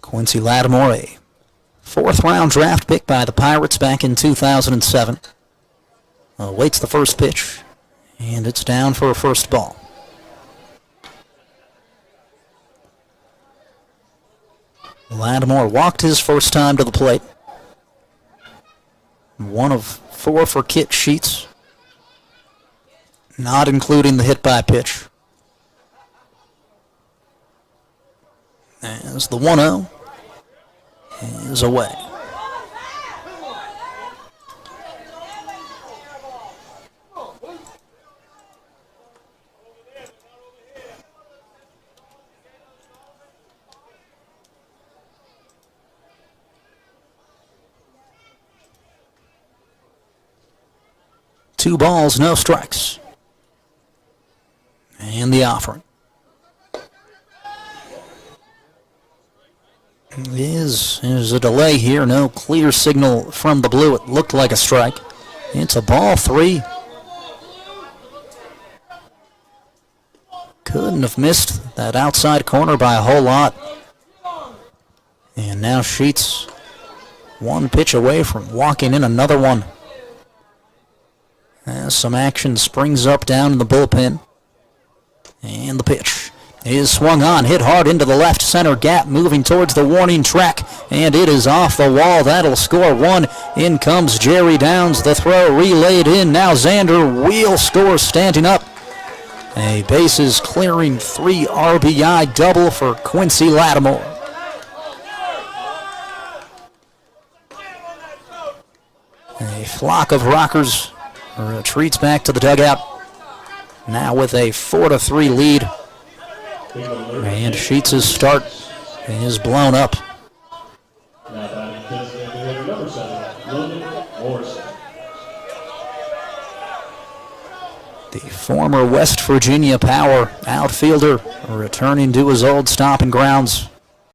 Quincy Latimore, a fourth-round draft pick by the Pirates back in 2007. Awaits the first pitch, and it's down for a first ball. Latimore walked his first time to the plate. One of 4 for Kit Sheets, not including the hit by pitch. As the 1-0 is away. Two balls, no strikes. And the offering is a delay here. No clear signal from the blue. It looked like a strike. It's a ball 3. Couldn't have missed that outside corner by a whole lot. And now Sheets one pitch away from walking in another one. As some action springs up down in the bullpen. And the pitch is swung on, hit hard into the left center gap, moving towards the warning track, and it is off the wall. That'll score 1. In comes Jerry Downs. The throw relayed in. Now Xander Wheel scores standing up. A bases clearing 3 RBI double for Quincy Latimore. A flock of Rockers retreats back to the dugout, now with a 4-3 lead. And Sheets' start is blown up. The former West Virginia Power outfielder returning to his old stomping grounds.